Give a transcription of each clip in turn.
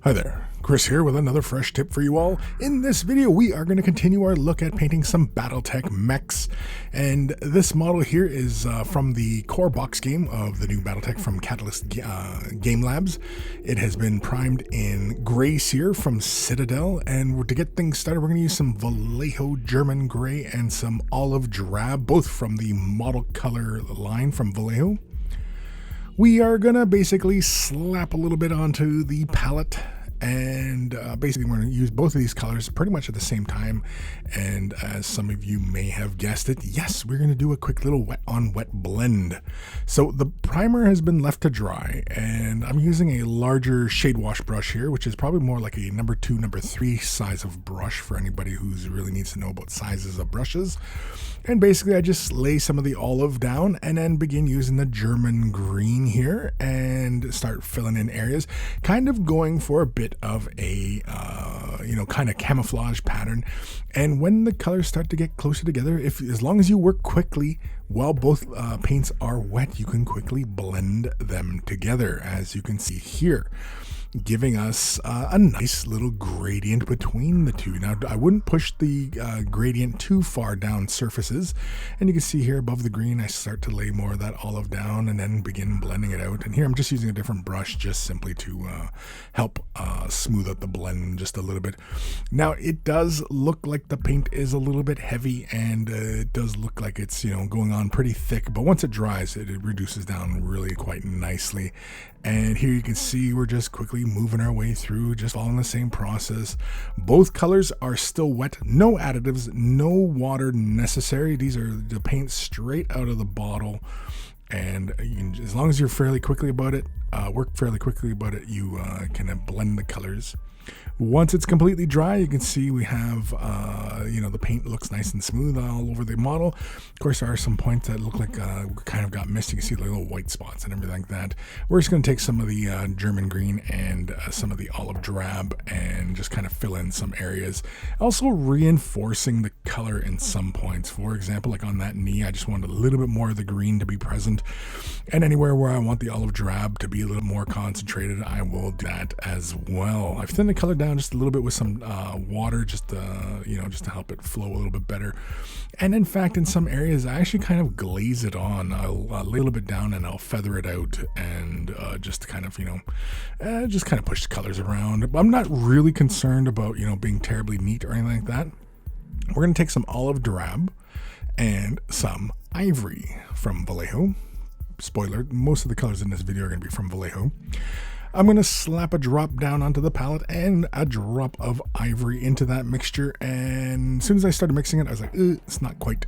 Hi there, Chris here with another fresh tip for you all. In this video, we are going to continue our look at painting some Battletech mechs. And this model here is from the core box game of the new Battletech from Catalyst Game Labs. It has been primed in gray sear from Citadel. And to get things started, we're going to use some Vallejo German gray and some olive drab, both from the model color line from Vallejo. We are going to basically slap a little bit onto the palette, and basically we're going to use both of these colors pretty much at the same time. And as some of you may have guessed it, yes, we're going to do a quick little wet on wet blend. So the primer has been left to dry, and I'm using a larger shade wash brush here, which is probably more like a number 2, number 3 size of brush for anybody who's really needs to know about sizes of brushes. And basically I just lay some of the olive down and then begin using the German green here and start filling in areas, kind of going for a bit of a kind of camouflage pattern. And when the colors start to get closer together, as long as you work quickly while both paints are wet, you can quickly blend them together, as you can see here, giving us a nice little gradient between the two. Now, I wouldn't push the gradient too far down surfaces, and you can see here above the green, I start to lay more of that olive down and then begin blending it out. And here I'm just using a different brush just simply to help smooth out the blend just a little bit. Now, it does look like the paint is a little bit heavy, and it does look like it's going on pretty thick, but once it dries, it reduces down really quite nicely. And here you can see we're just quickly moving our way through, just following the same process. Both colors are still wet, no additives, no water necessary. These are the paint straight out of the bottle. And as long as you're fairly quickly about it, work fairly quickly about it, you can blend the colors. Once it's completely dry, you can see we have, the paint looks nice and smooth all over the model. Of course, there are some points that look like kind of got missed. You can see the little white spots and everything like that. We're just going to take some of the German green and some of the olive drab and just kind of fill in some areas. Also reinforcing the color in some points. For example, like on that knee, I just wanted a little bit more of the green to be present. And anywhere where I want the olive drab to be a little more concentrated, I will do that as well. I've thinned the color down just a little bit with some water, just to help it flow a little bit better. And in fact, in some areas, I actually kind of glaze it on. I'll lay a little bit down and I'll feather it out, and just to kind of push the colors around. I'm not really concerned about being terribly neat or anything like that. We're going to take some olive drab and some ivory from Vallejo. Spoiler, most of the colors in this video are going to be from Vallejo. I'm going to slap a drop down onto the palette and a drop of ivory into that mixture. And as soon as I started mixing it, I was like, it's not quite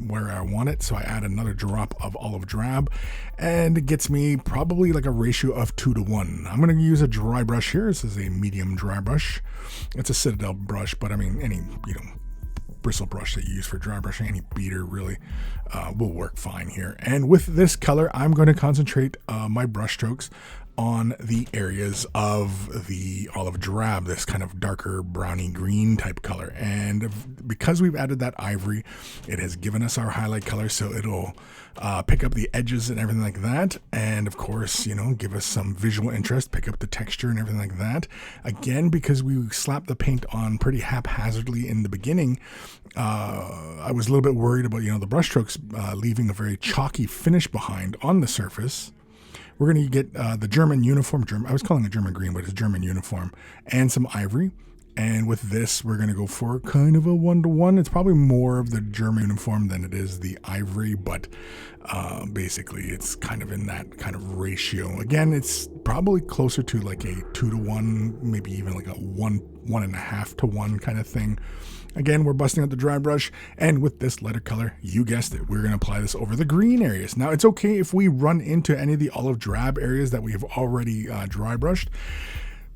where I want it. So I add another drop of olive drab, and it gets me probably like a ratio of 2 to 1. I'm going to use a dry brush here. This is a medium dry brush. It's a Citadel brush, but I mean, any, bristle brush that you use for dry brushing, any beater really will work fine here. And with this color, I'm going to concentrate my brush strokes on the areas of the olive drab, this kind of darker browny green type color. And because we've added that ivory, it has given us our highlight color, so it'll pick up the edges and everything like that. And of course, give us some visual interest, pick up the texture and everything like that. Again, because we slapped the paint on pretty haphazardly in the beginning, I was a little bit worried about, the brush strokes leaving a very chalky finish behind on the surface. We're going to get the German uniform, I was calling it German green, but it's German uniform, and some ivory. And with this, we're going to go for kind of a 1-to-1. It's probably more of the German uniform than it is the ivory, but basically it's kind of in that kind of ratio. Again, it's probably closer to like a 2 to 1, maybe even like a 1.5 to 1 kind of thing. Again, we're busting out the dry brush, and with this letter color, you guessed it, we're going to apply this over the green areas. Now, it's okay if we run into any of the olive drab areas that we have already dry brushed,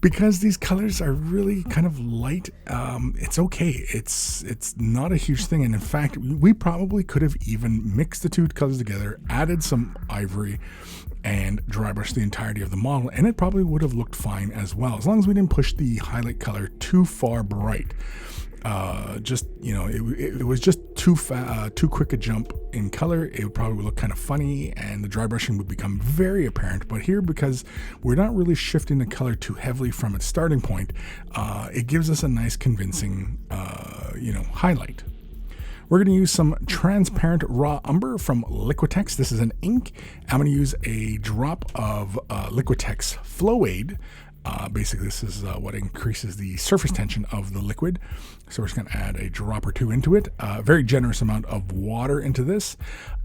because these colors are really kind of light. It's okay. It's not a huge thing. And in fact, we probably could have even mixed the two colors together, added some ivory, and dry brushed the entirety of the model, and it probably would have looked fine as well, as long as we didn't push the highlight color too far bright. It was just too quick a jump in color, it would probably look kind of funny and the dry brushing would become very apparent. But here, because we're not really shifting the color too heavily from its starting point, it gives us a nice convincing highlight. We're going to use some transparent raw umber from Liquitex. This is an ink. I'm going to use a drop of Liquitex Flow Aid. Basically, this is what increases the surface tension of the liquid. So we're just going to add a drop or two into it. Very generous amount of water into this.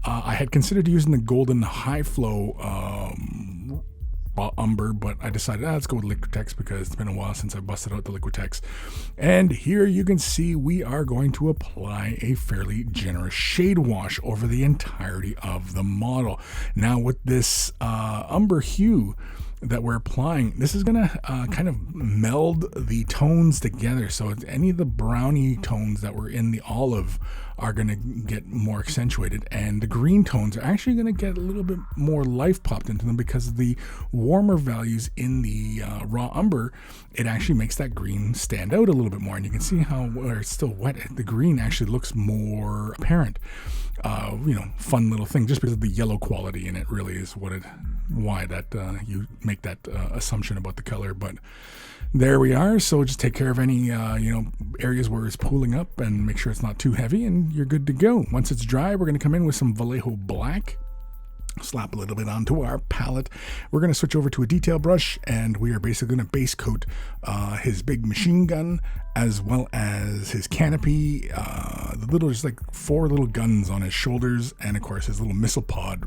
I had considered using the golden high flow umber, but I decided let's go with Liquitex because it's been a while since I busted out the Liquitex. And here you can see we are going to apply a fairly generous shade wash over the entirety of the model. Now with this umber hue that we're applying, this is going to kind of meld the tones together. So any of the brownie tones that were in the olive are going to get more accentuated, and the green tones are actually going to get a little bit more life popped into them because of the warmer values in the raw umber. It actually makes that green stand out a little bit more, and you can see how where it's still wet, the green actually looks more apparent. Fun little thing, just because of the yellow quality in it really is why that you make that assumption about the color. But there we are. So just take care of any areas where it's pooling up and make sure it's not too heavy, and you're good to go. Once it's dry, we're going to come in with some Vallejo Black. Slap a little bit onto our palette. We're going to switch over to a detail brush, and we are basically going to base coat his big machine gun as well as his canopy, just like 4 little guns on his shoulders, and of course his little missile pod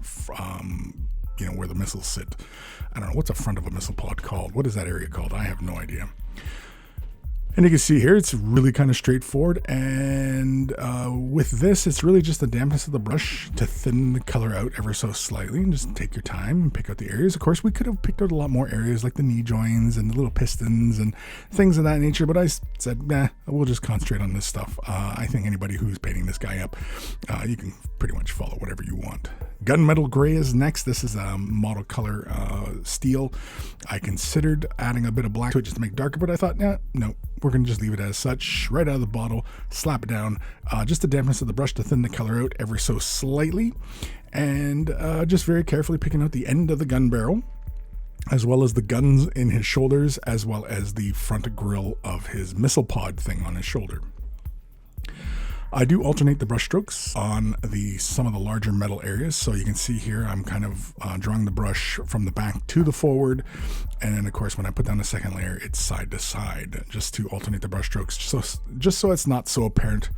where the missiles sit. I don't know, what's the front of a missile pod called? What is that area called? I have no idea. And you can see here, it's really kind of straightforward. And with this, it's really just the dampness of the brush to thin the color out ever so slightly. And just take your time and pick out the areas. Of course, we could have picked out a lot more areas like the knee joins and the little pistons and things of that nature. But I said, we'll just concentrate on this stuff. I think anybody who's painting this guy up, you can pretty much follow whatever you want. Gunmetal Gray is next. This is a model color steel. I considered adding a bit of black to it just to make it darker, but I thought, no, we're going to just leave it as such, right out of the bottle, slap it down, just the dampness of the brush to thin the color out ever so slightly, and just very carefully picking out the end of the gun barrel, as well as the guns in his shoulders, as well as the front grille of his missile pod thing on his shoulder. I do alternate the brush strokes on some of the larger metal areas. So you can see here, I'm kind of drawing the brush from the back to the forward. And then of course, when I put down the second layer, it's side to side, just to alternate the brush strokes. Just so it's not so apparent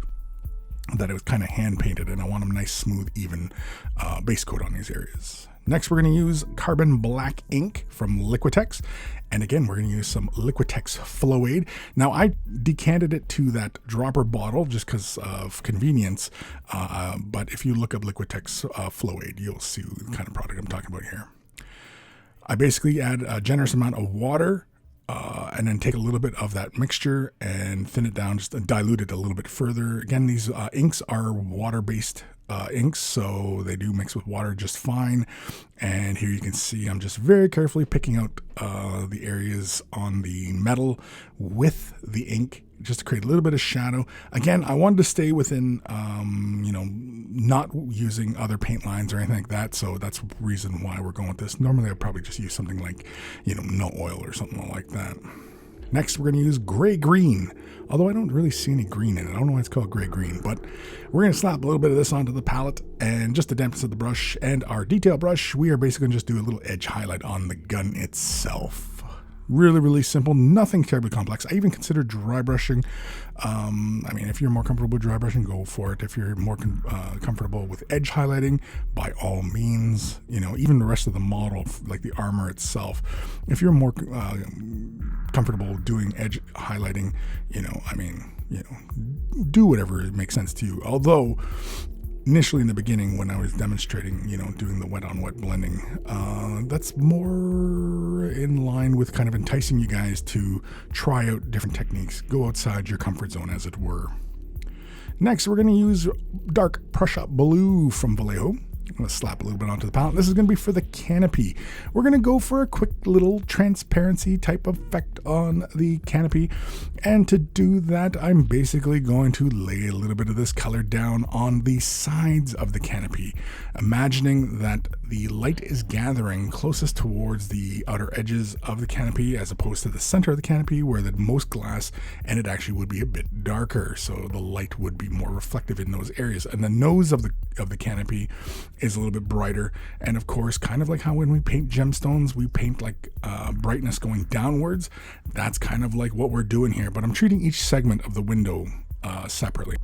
that it was kind of hand painted, and I want a nice, smooth, even base coat on these areas. Next, we're going to use Carbon Black ink from Liquitex. And again, we're going to use some Liquitex Flow Aid. Now, I decanted it to that dropper bottle just because of convenience. But if you look up Liquitex Flow Aid, you'll see the kind of product I'm talking about here. I basically add a generous amount of water and then take a little bit of that mixture and thin it down, just dilute it a little bit further. Again, these inks are water-based inks, so they do mix with water just fine. And here you can see I'm just very carefully picking out the areas on the metal with the ink, just to create a little bit of shadow. Again, I wanted to stay within, not using other paint lines or anything like that, so that's the reason why we're going with this. Normally I'd probably just use something like, no oil or something like that. Next, we're going to use gray-green, although I don't really see any green in it. I don't know why it's called gray-green, but we're going to slap a little bit of this onto the palette, and just the dampness of the brush and our detail brush, we are basically going to just do a little edge highlight on the gun itself. Really, really simple, nothing terribly complex. I even considered dry brushing. If you're more comfortable with dry brushing, go for it. If you're more comfortable with edge highlighting, by all means, even the rest of the model, like the armor itself, if you're more comfortable doing edge highlighting, do whatever makes sense to you. Although, initially in the beginning when I was demonstrating, doing the wet on wet blending, that's more in line with kind of enticing you guys to try out different techniques, go outside your comfort zone, as it were. Next, we're going to use dark Prussian blue from Vallejo. I'm going to slap a little bit onto the palette. This is going to be for the canopy. We're going to go for a quick little transparency type effect on the canopy. And to do that, I'm basically going to lay a little bit of this color down on the sides of the canopy, imagining that the light is gathering closest towards the outer edges of the canopy as opposed to the center of the canopy where the most glass, and it actually would be a bit darker, so the light would be more reflective in those areas. And the nose of the canopy is a little bit brighter, and of course, kind of like how when we paint gemstones, we paint like brightness going downwards. That's kind of like what we're doing here, but I'm treating each segment of the window separately.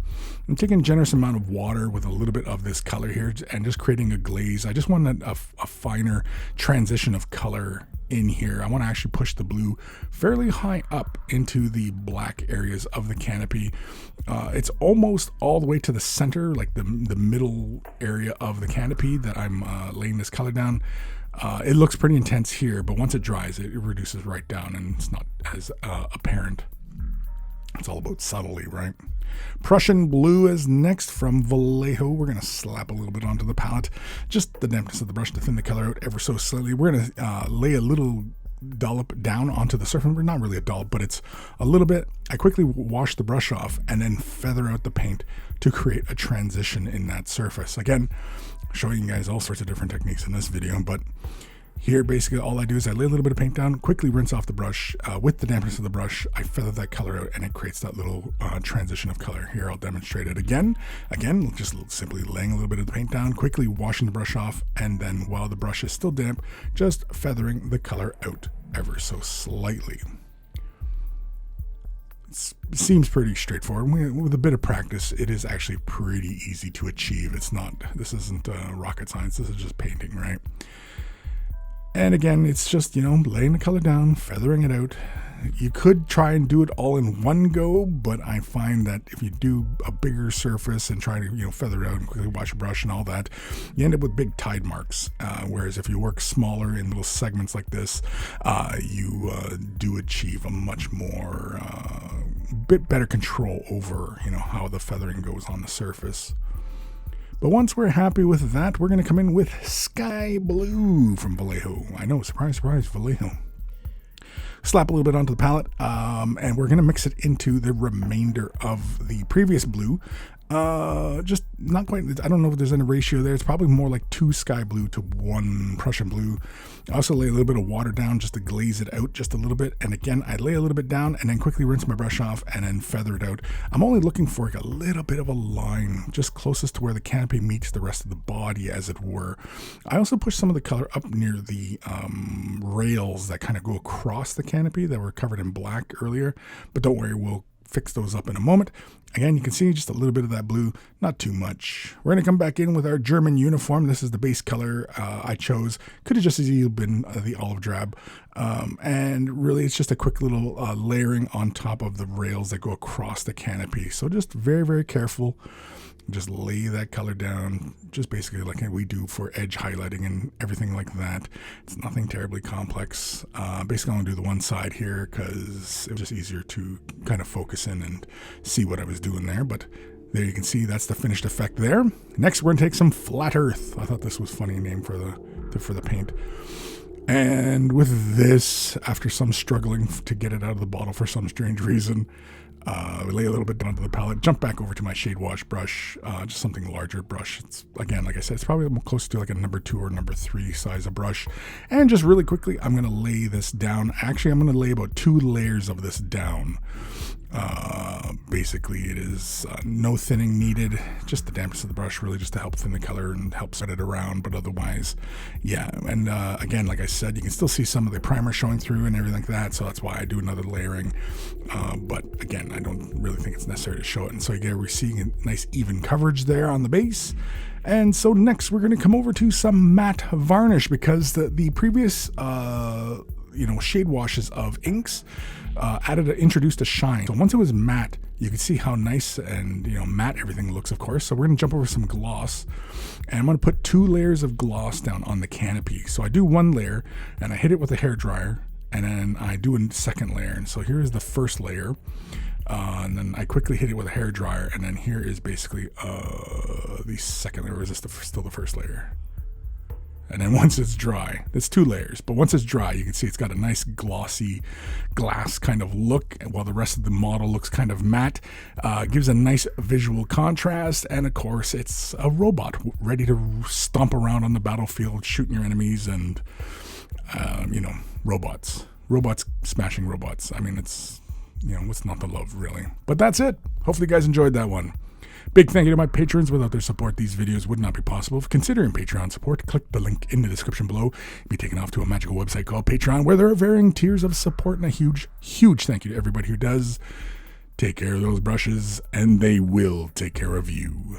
I'm taking a generous amount of water with a little bit of this color here and just creating a glaze. I just want a finer transition of color in here. I want to actually push the blue fairly high up into the black areas of the canopy. It's almost all the way to the center, like the middle area of the canopy that I'm laying this color down. It looks pretty intense here, but once it dries, it reduces right down and it's not as apparent. It's all about subtlety, right? Prussian blue is next from Vallejo. We're going to slap a little bit onto the palette, just the dampness of the brush to thin the color out ever so slightly. We're going to lay a little dollop down onto the surface. Not really a dollop, but it's a little bit. I quickly wash the brush off and then feather out the paint to create a transition in that surface. Again, showing you guys all sorts of different techniques in this video, but here, basically, all I do is I lay a little bit of paint down, quickly rinse off the brush. With the dampness of the brush, I feather that color out, and it creates that little transition of color. Here, I'll demonstrate it again. Again, just simply laying a little bit of the paint down, quickly washing the brush off, and then while the brush is still damp, just feathering the color out ever so slightly. It seems pretty straightforward. With a bit of practice, it is actually pretty easy to achieve. This isn't rocket science. This is just painting, right? And again, it's just, laying the color down, feathering it out. You could try and do it all in one go, but I find that if you do a bigger surface and try to, feather it out and quickly wash your brush and all that, you end up with big tide marks. Whereas if you work smaller in little segments like this, you do achieve a much more, bit better control over, how the feathering goes on the surface. But once we're happy with that, we're going to come in with Sky Blue from Vallejo. I know, surprise, surprise, Vallejo. Slap a little bit onto the palette, and we're going to mix it into the remainder of the previous blue. Just not quite, I don't know if there's any ratio there. It's probably more like 2 Sky Blue to 1 Prussian Blue. I also lay a little bit of water down just to glaze it out just a little bit. And again, I lay a little bit down and then quickly rinse my brush off and then feather it out. I'm only looking for like a little bit of a line just closest to where the canopy meets the rest of the body, as it were. I also push some of the color up near the rails that kind of go across the canopy that were covered in black earlier. But don't worry, we'll fix those up in a moment. Again, you can see just a little bit of that blue, not too much. We're going to come back in with our German uniform. This is the base color I chose. Could have just as easily been the olive drab. And really, it's just a quick little layering on top of the rails that go across the canopy. So just very, very careful. Just lay that color down, just basically like we do for edge highlighting and everything like that. It's nothing terribly complex. Basically, I'm going to do the one side here because it was just easier to kind of focus in and see what I was doing there. But there you can see that's the finished effect there. Next, we're going to take some Flat Earth. I thought this was a funny name for the paint. And with this, after some struggling to get it out of the bottle for some strange reason, we lay a little bit down to the palette, jump back over to my shade wash brush, just something larger brush. It's, again, like I said, it's probably close to like a number 2 or number 3 size of brush. And just really quickly, I'm going to lay this down. Actually, I'm going to lay about 2 layers of this down. Basically, it is no thinning needed, just the dampness of the brush really just to help thin the color and help set it around. But otherwise, yeah. And again, like I said, you can still see some of the primer showing through and everything like that. So that's why I do another layering. But again, I don't really think it's necessary to show it. And so we're seeing a nice even coverage there on the base. And so next we're going to come over to some matte varnish because the previous shade washes of inks introduced a shine. So once it was matte, you can see how nice and matte everything looks, of course. So we're going to jump over some gloss, and I'm going to put 2 layers of gloss down on the canopy. So I do 1 layer and I hit it with a hairdryer, and then I do a second layer. And so here is the first layer. And then I quickly hit it with a hairdryer, and then here is basically the second layer, or is this still the first layer? And then once it's dry, it's 2 layers, but once it's dry, you can see it's got a nice glossy glass kind of look, while the rest of the model looks kind of matte. Gives a nice visual contrast, and of course, it's a robot ready to stomp around on the battlefield, shooting your enemies, and, robots smashing robots. I mean, it's, what's not to love, really? But that's it. Hopefully you guys enjoyed that one. Big thank you to my patrons. Without their support, these videos would not be possible. If considering Patreon support, click the link in the description below. You'll be taken off to a magical website called Patreon, where there are varying tiers of support, and a huge, huge thank you to everybody who does. Take care of those brushes, and they will take care of you.